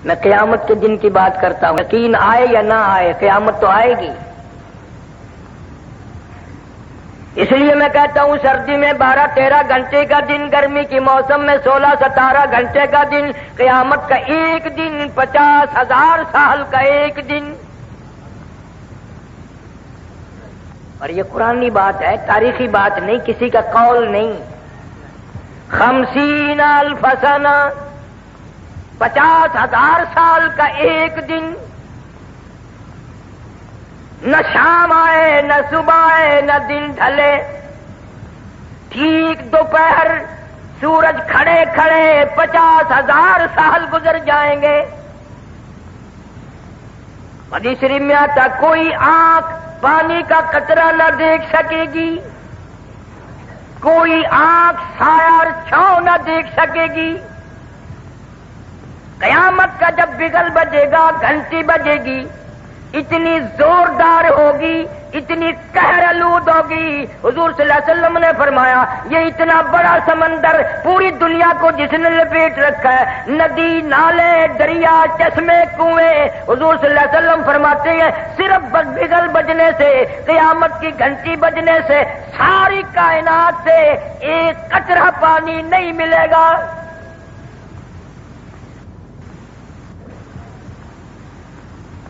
میں قیامت کے دن کی بات کرتا ہوں، یقین آئے یا نہ آئے قیامت تو آئے گی۔ اس لیے میں کہتا ہوں سردی میں 12-13 گھنٹے کا دن، گرمی کی موسم میں 16-17 گھنٹے کا دن، قیامت کا ایک دن 50,000 سال کا ایک دن۔ اور یہ قرآنی بات ہے، تاریخی بات نہیں، کسی کا قول نہیں۔ 50,000 سنہ، 50,000 سال کا ایک دن، نہ شام آئے نہ صبح آئے نہ دن ڈھلے، ٹھیک دوپہر سورج کھڑے کھڑے 50,000 سال گزر جائیں گے۔ حدیث شریف میں آتا کوئی آنکھ پانی کا قطرہ نہ دیکھ سکے گی، کوئی آنکھ سایہ اور چھاؤں نہ دیکھ سکے گی۔ قیامت کا جب بگل بجے گا، گھنٹی بجے گی، اتنی زوردار ہوگی، اتنی قہر آلود ہوگی۔ حضور صلی اللہ علیہ وسلم نے فرمایا یہ اتنا بڑا سمندر پوری دنیا کو جس نے لپیٹ رکھا ہے، ندی نالے دریا چشمے کنویں، حضور صلی اللہ علیہ وسلم فرماتے ہیں صرف بگل بجنے سے، قیامت کی گھنٹی بجنے سے ساری کائنات سے ایک قطرہ پانی نہیں ملے گا۔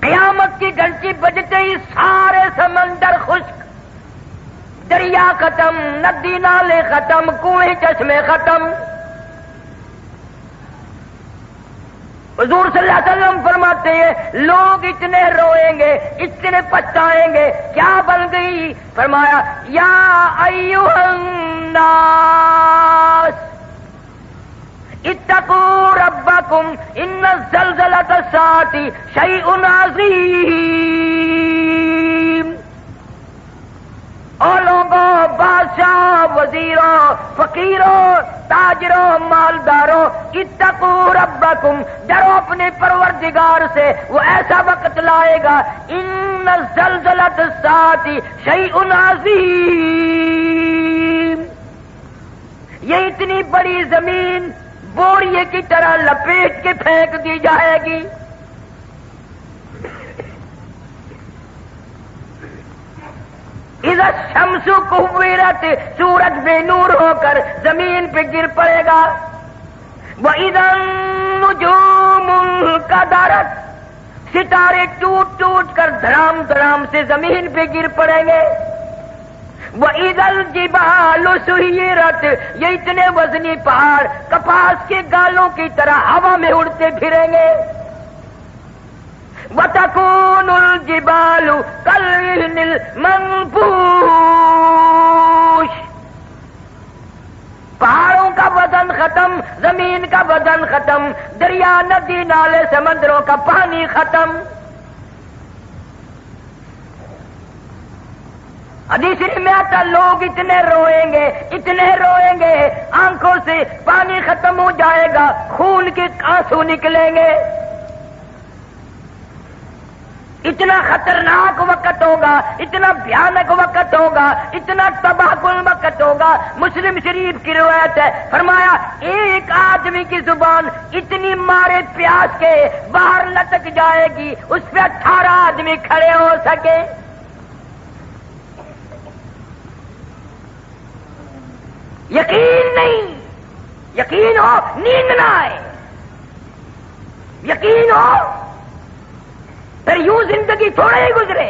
قیامت کی گھنٹی بجتے ہی سارے سمندر خشک، دریا ختم، ندی نالے ختم، کنویں چشمے ختم۔ حضور صلی اللہ علیہ وسلم فرماتے ہیں لوگ اتنے روئیں گے، اتنے پچھتائیں گے، کیا بن گئی؟ فرمایا یا ایھا الناس اتقوا ربکم ان زلزلۃ الساعۃ شیء عظیم۔ اور لوگوں، بادشاہ، وزیروں، فقیروں، تاجروں، مالداروں، اتقوا ربکم، ڈرو اپنے پروردگار سے، وہ ایسا وقت لائے گا ان زلزلۃ الساعۃ شیء عظیم، یہ اتنی بڑی زمین بوریے کی طرح لپیٹ کے پھینک دی جائے گی۔ اذا الشمس کورت، سورج بے نور ہو کر زمین پہ گر پڑے گا۔ وَإِذَا النُّجُومُ انْكَدَرَتْ، ستارے ٹوٹ ٹوٹ کر دھڑام دھڑام سے زمین پہ گر پڑیں گے۔ وَإِذَا الْجِبَالُ سُيِّرَتْ، یہ اتنے وزنی پہاڑ کپاس کے گالوں کی طرح ہوا میں اڑتے پھریں گے۔ وَتَكُونُ الْجِبَالُ كَالْعِهْنِ الْمَنفُوشِ، پہاڑوں کا وزن ختم، زمین کا وزن ختم، دریا ندی نالے سمندروں کا پانی ختم۔ حدیث میں آتا لوگ اتنے روئیں گے، اتنے روئیں گے، آنکھوں سے پانی ختم ہو جائے گا، خون کے آنسو نکلیں گے۔ اتنا خطرناک وقت ہوگا، اتنا بھیانک وقت ہوگا، اتنا تباہ کن وقت ہوگا۔ مسلم شریف کی روایت ہے، فرمایا ایک آدمی کی زبان اتنی مارے پیاس کے باہر لٹک جائے گی، اس پہ 18 آدمی کھڑے ہو سکے۔ یقین نہیں، یقین ہو نیند نہ آئے، یقین ہو پھر یوں زندگی تھوڑے ہی گزرے۔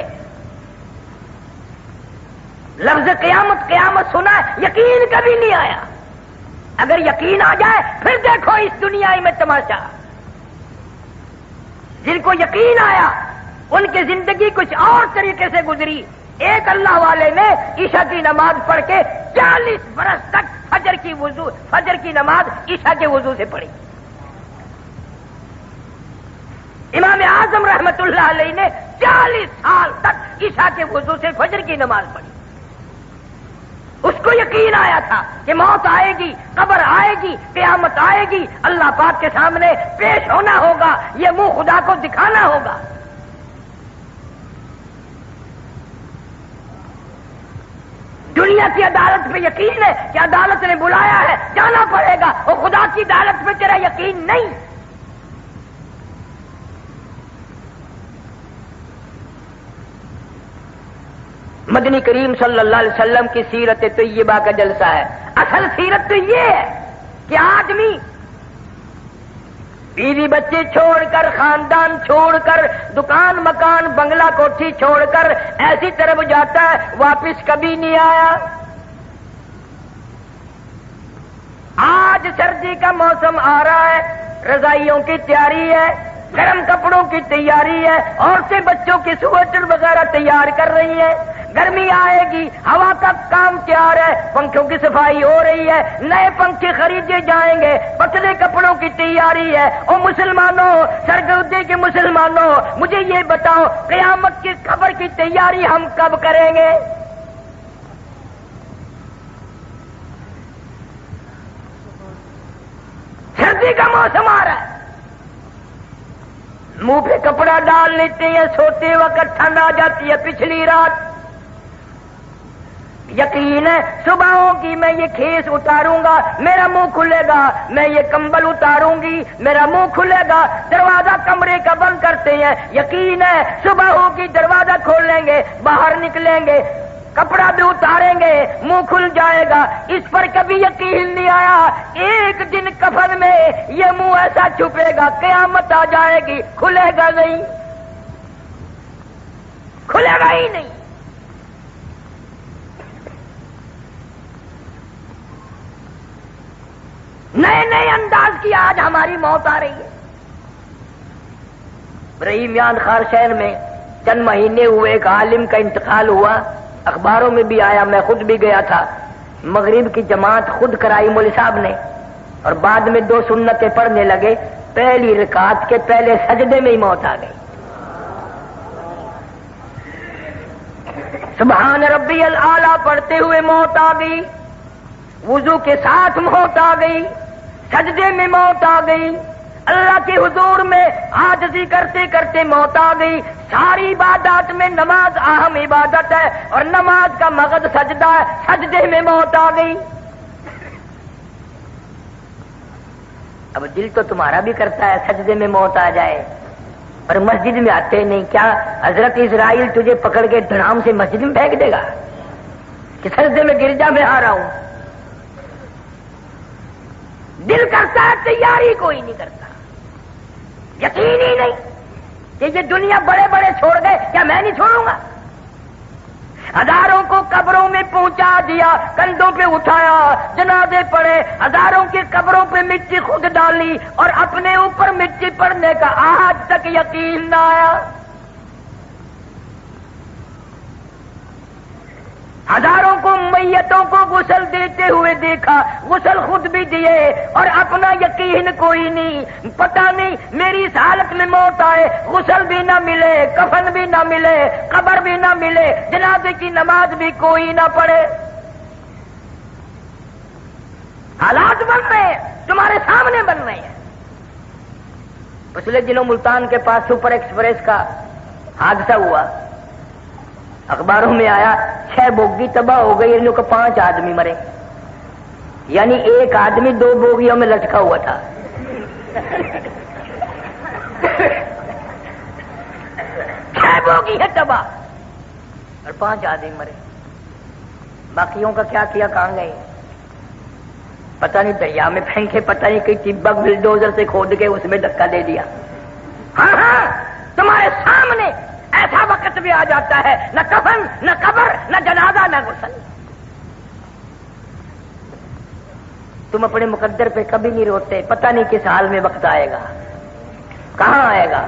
لفظ قیامت قیامت سنا ہے، یقین کبھی نہیں آیا۔ اگر یقین آ جائے پھر دیکھو اس دنیا میں تماشا۔ جن کو یقین آیا ان کی زندگی کچھ اور طریقے سے گزری۔ ایک اللہ والے نے عشاء کی نماز پڑھ کے 40 برس تک فجر کی نماز عشاء کے وضو سے پڑھی۔ امام اعظم رحمت اللہ علیہ نے 40 سال تک عشاء کے وضو سے فجر کی نماز پڑھی۔ اس کو یقین آیا تھا کہ موت آئے گی، قبر آئے گی، قیامت آئے گی، اللہ پاک کے سامنے پیش ہونا ہوگا، یہ منہ خدا کو دکھانا ہوگا۔ دنیا کی عدالت پہ یقین ہے کہ عدالت نے بلایا ہے، جانا پڑے گا، اور خدا کی عدالت پہ تیرا یقین نہیں۔ مدنی کریم صلی اللہ علیہ وسلم کی سیرت طیبہ کا جلسہ ہے. اصل سیرت تو یہ ہے کہ آدمی بیوی بچے چھوڑ کر، خاندان چھوڑ کر، دکان مکان بنگلہ کوٹھی چھوڑ کر ایسی طرف جاتا ہے، واپس کبھی نہیں آیا. آج سردی کا موسم آ رہا ہے، رضائیوں کی تیاری ہے، گرم کپڑوں کی تیاری ہے، عورتیں بچوں کے سویٹر وغیرہ تیار کر رہی ہیں. گرمی آئے گی، ہوا کا کام تیار ہے، پنکھوں کی صفائی ہو رہی ہے، نئے پنکھے خریدے جائیں گے، پتلے کپڑوں کی تیاری ہے. او مسلمانوں، سرگودے کے مسلمانوں، مجھے یہ بتاؤ قیامت کی خبر کی تیاری ہم کب کریں گے؟ سردی کا موسم آ رہا ہے، منہ پہ کپڑا ڈال لیتے ہیں، سوتے وقت ٹھنڈ آ جاتی ہے. پچھلی رات یقین ہے صبح ہوگی، میں یہ کھیس اتاروں گا میرا منہ کھلے گا، میں یہ کمبل اتاروں گی میرا منہ کھلے گا. دروازہ کمرے کا بند کرتے ہیں، یقین ہے صبح ہوگی دروازہ کھولیں گے، باہر نکلیں گے، کپڑا بھی اتاریں گے، منہ کھل جائے گا. اس پر کبھی یقین نہیں آیا ایک دن کفن میں یہ منہ ایسا چھپے گا، قیامت آ جائے گی، کھلے گا نہیں، کھلے گا ہی نہیں. نئے نئے انداز کی آج ہماری موت آ رہی ہے. رحیم یان خار شہر میں چند مہینے ہوئے ایک عالم کا انتقال ہوا، اخباروں میں بھی آیا، میں خود بھی گیا تھا. مغرب کی جماعت خود کرائی مولوی صاحب نے، اور بعد میں 2 سنتیں پڑھنے لگے. پہلی رکعت کے پہلے سجدے میں ہی موت آ گئی. سبحان ربی الاعلیٰ پڑھتے ہوئے موت آ گئی، وضو کے ساتھ موت آ گئی، سجدے میں موت آ گئی، اللہ کے حضور میں عاجزی کرتے کرتے موت آ گئی. ساری عبادات میں نماز اہم عبادت ہے، اور نماز کا مقصد سجدہ ہے، سجدے میں موت آ گئی. اب دل تو تمہارا بھی کرتا ہے سجدے میں موت آ جائے، پر مسجد میں آتے نہیں. کیا حضرت اسرائیل تجھے پکڑ کے دھڑام سے مسجد میں پھینک دے گا کہ سجدے میں گرجا میں آ رہا ہوں؟ دل کرتا ہے، تیاری کوئی نہیں کرتا. یقین ہی نہیں کہ یہ دنیا بڑے بڑے چھوڑ گئے، کیا میں نہیں چھوڑوں گا؟ ہزاروں کو قبروں میں پہنچا دیا، کندھوں پہ اٹھایا، جنازے پڑے، ہزاروں کی قبروں پہ مٹی خود ڈالی، اور اپنے اوپر مٹی پڑنے کا آج تک یقین نہ آیا. ہزاروں کو میتوں کو غسل دیتے ہوئے دیکھا، غسل خود بھی دیے، اور اپنا یقین کوئی نہیں. پتہ نہیں میری اس حالت میں موت آئے، غسل بھی نہ ملے، کفن بھی نہ ملے، قبر بھی نہ ملے، جنازے کی نماز بھی کوئی نہ پڑھے. حالات بن رہے ہیں، تمہارے سامنے بن رہے ہیں. پچھلے دنوں ملتان کے پاس سپر ایکسپریس کا حادثہ ہوا، اخباروں میں آیا 6 بوگی تباہ ہو گئی، ان لوگ 5 آدمی مرے، یعنی ایک آدمی 2 بوگیوں میں لٹکا ہوا تھا. 6 بوگی ہے تباہ اور 5 آدمی مرے. باقیوں کا کیا کیا، کہاں گئے پتہ نہیں، دریا میں پھینکے، پتہ نہیں کہ ٹبک بلڈوزر سے کھود کے اس میں دھکا دے دیا. ہاں ہاں تمہارے سامنے ایسا وقت بھی آ جاتا ہے، نہ کفن، نہ قبر، نہ جنازہ، نہ غسل. تم اپنے مقدر پہ کبھی نہیں روتے، پتہ نہیں کس حال میں وقت آئے گا، کہاں آئے گا.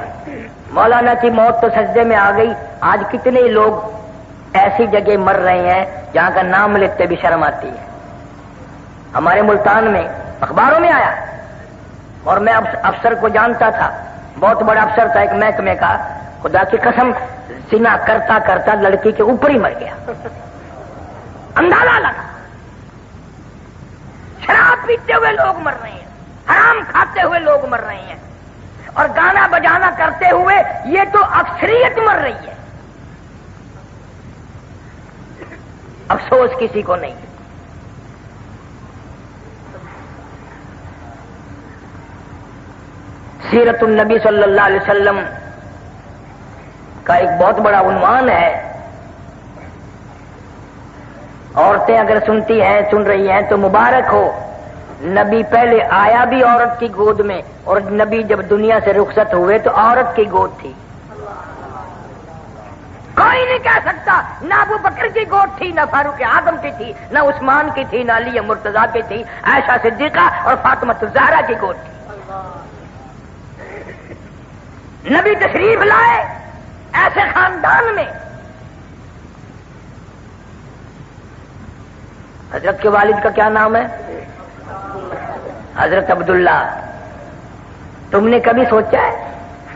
مولانا کی موت تو سجدے میں آ گئی. آج کتنے لوگ ایسی جگہ مر رہے ہیں جہاں کا نام لیتے بھی شرم آتی ہے. ہمارے ملتان میں اخباروں میں آیا، اور میں افسر کو جانتا تھا، بہت بڑا افسر تھا ایک محکمے کا. خدا کی قسم زنا کرتا کرتا لڑکی کے اوپر ہی مر گیا. اندازہ لگا. شراب پیتے ہوئے لوگ مر رہے ہیں، حرام کھاتے ہوئے لوگ مر رہے ہیں، اور گانا بجانا کرتے ہوئے یہ تو اکثریت مر رہی ہے. افسوس کسی کو نہیں. سیرت النبی صلی اللہ علیہ وسلم کا ایک بہت بڑا عنوان ہے عورتیں اگر سنتی ہیں سن رہی ہیں تو مبارک ہو، نبی پہلے آیا بھی عورت کی گود میں، اور نبی جب دنیا سے رخصت ہوئے تو عورت کی گود تھی. کوئی نہیں کہہ سکتا نہ ابو بکر کی گود تھی، نہ فاروق اعظم کی تھی، نہ عثمان کی تھی، نہ علی مرتضیٰ کی تھی، عائشہ صدیقہ اور فاطمہ الزہرا کی گود تھی. نبی تشریف لائے ایسے خاندان میں. حضرت کے والد کا کیا نام ہے؟ حضرت عبداللہ. تم نے کبھی سوچا ہے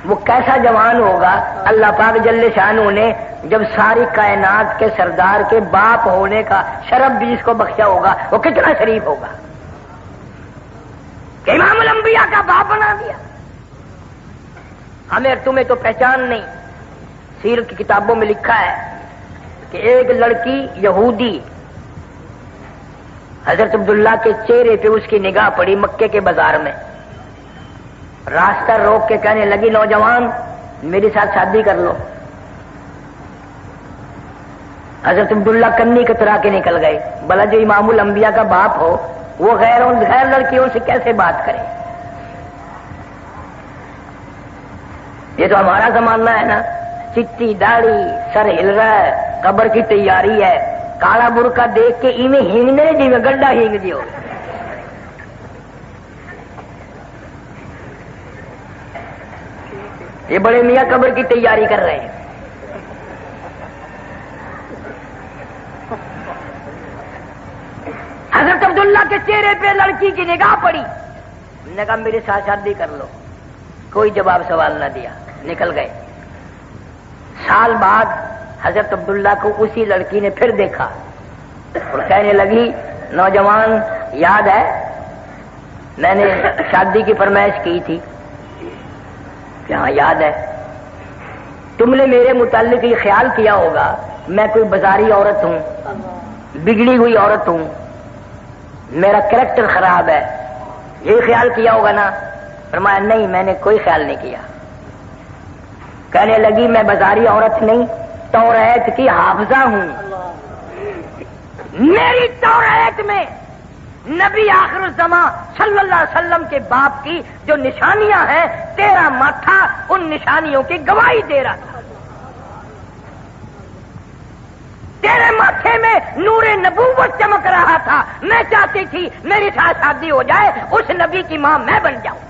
وہ کیسا جوان ہوگا اللہ پاک جل شانہ نے جب ساری کائنات کے سردار کے باپ ہونے کا شرف بھی اس کو بخشا ہوگا، وہ کتنا شریف ہوگا کہ امام الانبیاء کا باپ بنا دیا. ہمیں تمہیں تو پہچان نہیں. سیرت کی کتابوں میں لکھا ہے کہ ایک لڑکی یہودی حضرت عبداللہ کے چہرے پہ اس کی نگاہ پڑی مکے کے بازار میں. راستہ روک کے کہنے لگی نوجوان میرے ساتھ شادی کر لو. حضرت عبداللہ کنی کترا کے نکل گئے. بھلا جو امام الانبیاء کا باپ ہو وہ غیر لڑکیوں سے کیسے بات کرے؟ یہ تو ہمارا زمانہ ہے نا، چٹی داڑھی، سر ہل رہا ہے، قبر کی تیاری ہے، کالا برقع دیکھ کے ایویں ہینگنے جی میں گڈا ہینگ دیو. یہ بڑے میاں قبر کی تیاری کر رہے ہیں. حضرت عبداللہ کے چہرے پہ لڑکی کی نگاہ پڑی، نے کہا میرے ساتھ شادی کر لو. کوئی جواب سوال نہ دیا، نکل گئے. سال بعد حضرت عبداللہ کو اسی لڑکی نے پھر دیکھا اور کہنے لگی نوجوان یاد ہے میں نے شادی کی فرمائش کی تھی؟ ہاں یاد ہے. تم نے میرے متعلق یہ خیال کیا ہوگا میں کوئی بازاری عورت ہوں، بگڑی ہوئی عورت ہوں، میرا کریکٹر خراب ہے، یہ خیال کیا ہوگا نا؟ فرمایا نہیں میں نے کوئی خیال نہیں کیا. کہنے لگی میں بازاری عورت نہیں، توریت کی حافظہ ہوں. میری توریت میں نبی آخر الزمان صلی اللہ علیہ وسلم کے باپ کی جو نشانیاں ہیں تیرا ماتھا ان نشانیوں کی گواہی دے رہا تھا. تیرے ماتھے میں نور نبوت چمک رہا تھا. میں چاہتی تھی میری ساتھ شادی ہو جائے، اس نبی کی ماں میں بن جاؤں.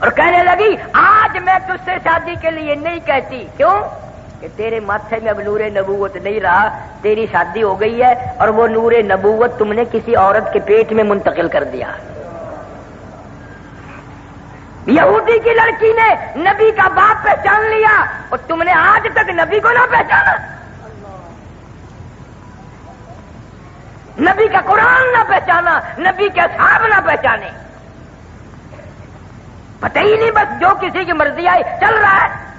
اور کہنے لگی آج میں تجھ سے شادی کے لیے نہیں کہتی. کیوں؟ کہ تیرے ماتھے میں اب نور نبوت نہیں رہا، تیری شادی ہو گئی ہے اور وہ نور نبوت تم نے کسی عورت کے پیٹ میں منتقل کر دیا. یہودی کی لڑکی نے نبی کا باپ پہچان لیا اور تم نے آج تک نبی کو نہ پہچانا، نبی کا قرآن نہ پہچانا، نبی کے اصحاب نہ پہچانے. پتہ ہی نہیں، بس جو کسی کی مرضی آئی چل رہا ہے.